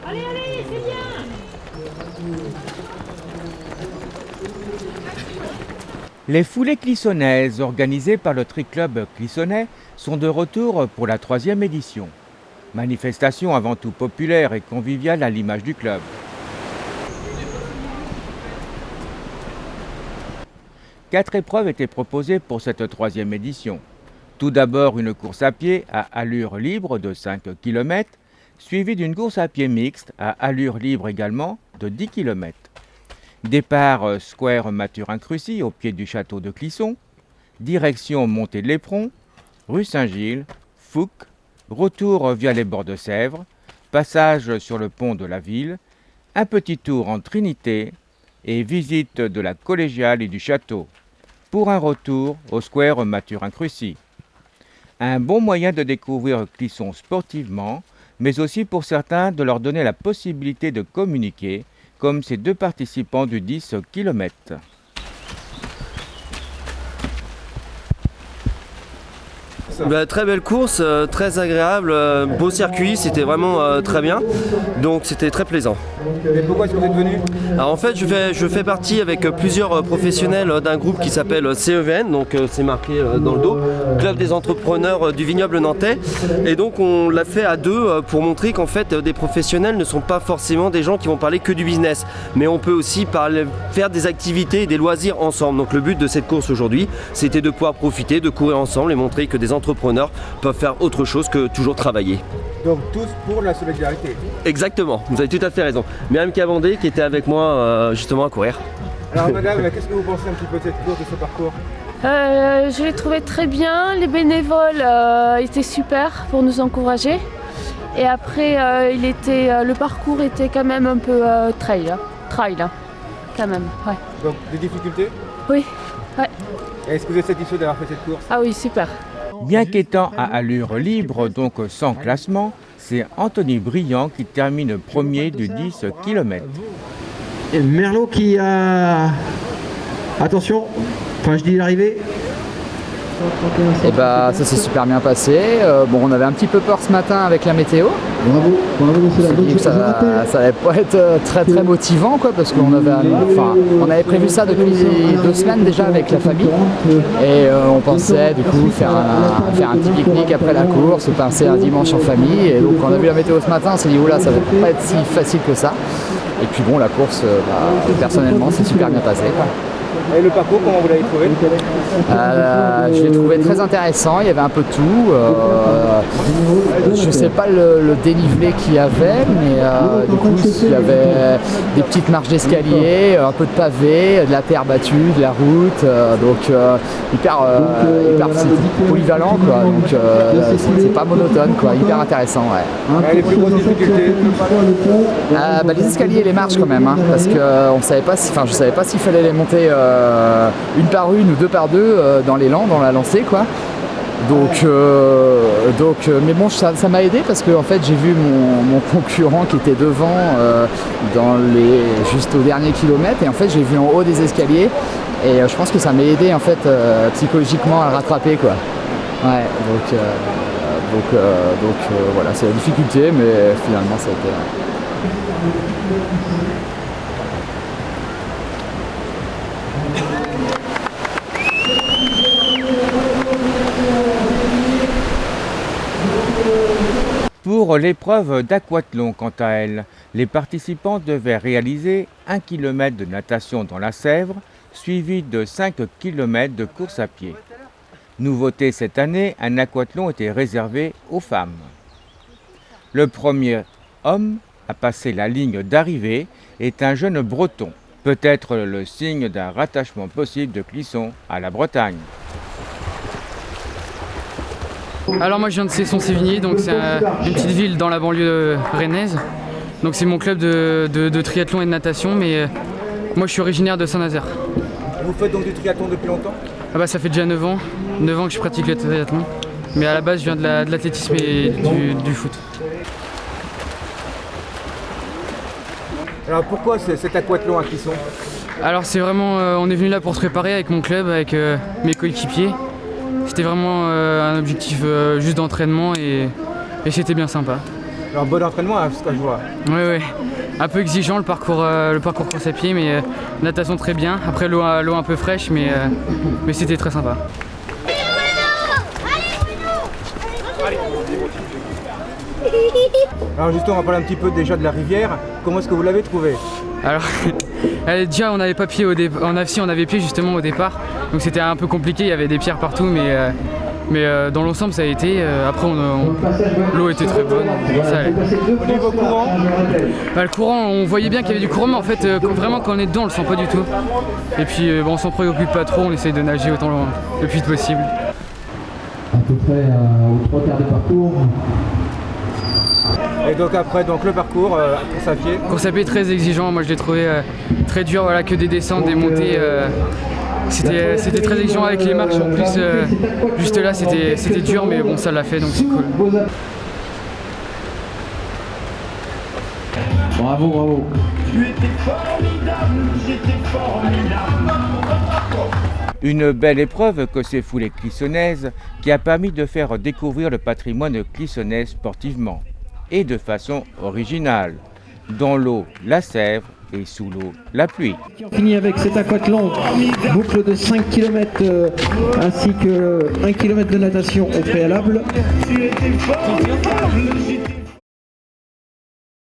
Allez, allez, c'est bien! Les foulées clissonnaises organisées par le Tri-Club clissonnais sont de retour pour la 3e édition. Manifestation avant tout populaire et conviviale à l'image du club. Quatre épreuves étaient proposées pour cette 3e édition. Tout d'abord une course à pied à allure libre de 5 km, suivie d'une course à pied mixte à allure libre également de 10 km. Départ Square Mathurin-Crucy au pied du château de Clisson, direction Montée de l'Éperon, rue Saint-Gilles, Fouques, retour via les bords de Sèvres, passage sur le pont de la ville, un petit tour en Trinité et visite de la collégiale et du château, pour un retour au Square Mathurin-Crucy. Un bon moyen de découvrir Clisson sportivement, mais aussi pour certains de leur donner la possibilité de communiquer, comme ces deux participants du 10 km. Très belle course, très agréable, beau circuit, c'était vraiment très bien, donc c'était très plaisant. Et pourquoi est-ce que vous êtes venu? Alors en fait je fais partie avec plusieurs professionnels d'un groupe qui s'appelle CEVN, donc c'est marqué dans le dos, Club des entrepreneurs du vignoble nantais, et donc on l'a fait à deux pour montrer qu'en fait des professionnels ne sont pas forcément des gens qui vont parler que du business, mais on peut aussi faire des activités et des loisirs ensemble. Donc le but de cette course aujourd'hui, c'était de pouvoir profiter, de courir ensemble et montrer que des entrepreneurs peuvent faire autre chose que toujours travailler. Donc tous pour la solidarité. Exactement, vous avez tout à fait raison. Myriam Cavandé qui était avec moi justement à courir. Alors madame, qu'est-ce que vous pensez un petit peu de cette course, de ce parcours? Je l'ai trouvé très bien, les bénévoles étaient super pour nous encourager. Et après, le parcours était quand même un peu trail, quand même. Ouais. Donc des difficultés? Oui, ouais. Est-ce que vous êtes satisfait d'avoir fait cette course? Ah oui, super. Bien qu'étant à allure libre, donc sans classement, c'est Anthony Briand qui termine premier du 10 km. Et Merlot qui a... Attention, enfin je dis l'arrivée. Et bah ça s'est super bien passé. Bon, on avait un petit peu peur ce matin avec la météo. Ça allait pas être très motivant quoi, parce qu'on avait prévu ça depuis 2 semaines déjà avec la famille et on pensait du coup faire un petit pique-nique après la course, passer un dimanche en famille, et donc on a vu la météo ce matin, on s'est dit oula, ça va pas être si facile que ça, et puis bon, la course personnellement c'est super bien passé quoi. Et le parcours, comment vous l'avez trouvé? Je l'ai trouvé très intéressant, il y avait un peu de tout. Je ne sais pas le dénivelé qu'il y avait, mais du coup il y avait des petites marches d'escalier, un peu de pavé, de la terre battue, de la route, donc hyper polyvalent quoi, donc c'est pas monotone quoi, hyper intéressant. Ouais. Les plus grosses difficultés? Les escaliers et les marches quand même, hein, parce que je savais pas s'il fallait les monter une par une ou 2 par 2 dans l'élan, dans la lancée quoi. Donc mais bon, ça m'a aidé parce que en fait j'ai vu mon concurrent qui était devant juste au dernier kilomètre, et en fait j'ai vu en haut des escaliers, et je pense que ça m'a aidé en fait psychologiquement à le rattraper quoi. Ouais, donc voilà, c'est la difficulté, mais finalement ça a été... Pour l'épreuve d'aquathlon, quant à elle, les participants devaient réaliser 1 km de natation dans la Sèvre, suivi de 5 km de course à pied. Nouveauté cette année, un aquathlon était réservé aux femmes. Le premier homme à passer la ligne d'arrivée est un jeune breton, peut-être le signe d'un rattachement possible de Clisson à la Bretagne. Alors moi je viens de Cesson-Sévigné, donc c'est une petite ville dans la banlieue rennaise. Donc c'est mon club de triathlon et de natation, mais moi je suis originaire de Saint-Nazaire. Vous faites donc du triathlon depuis longtemps? Ça fait déjà 9 ans que je pratique le triathlon. Mais à la base je viens de l'athlétisme et du foot. Alors pourquoi cet aquathlon à Clisson? Alors c'est vraiment, on est venu là pour se préparer avec mon club, avec mes coéquipiers. C'était vraiment un objectif juste d'entraînement et c'était bien sympa. Alors bon entraînement à ce que je vois. Oui. Un peu exigeant le parcours course à pied, mais natation très bien. Après l'eau un peu fraîche, mais c'était très sympa. Alors justement, on va parler un petit peu déjà de la rivière. Comment est-ce que vous l'avez trouvée? Alors déjà on avait pas pied au départ, on avait pied justement au départ, donc c'était un peu compliqué, il y avait des pierres partout, mais dans l'ensemble ça a été. Après l'eau était très bonne, ça allait. Au niveau courant? Le courant, on voyait bien qu'il y avait du courant, mais en fait vraiment quand on est dedans on le sent pas du tout. Et puis on s'en préoccupe pas trop, on essaye de nager autant le plus vite possible. À peu près aux 3 quarts du parcours. Et donc après le parcours, course à pied. Course à pied très exigeant, moi je l'ai trouvé très dur, voilà, que des descentes, des montées. C'était très exigeant avec les marches en plus, juste là c'était dur, mais bon ça l'a fait donc c'est cool. Bravo. Tu étais formidable, j'étais formidable. Une belle épreuve que s'est foulée clissonnaise qui a permis de faire découvrir le patrimoine clissonnais sportivement et de façon originale. Dans l'eau, la sève et sous l'eau, la pluie. On finit avec cet aquathlon, boucle de 5 km ainsi que 1 km de natation au préalable. Tu étais formidable, j'étais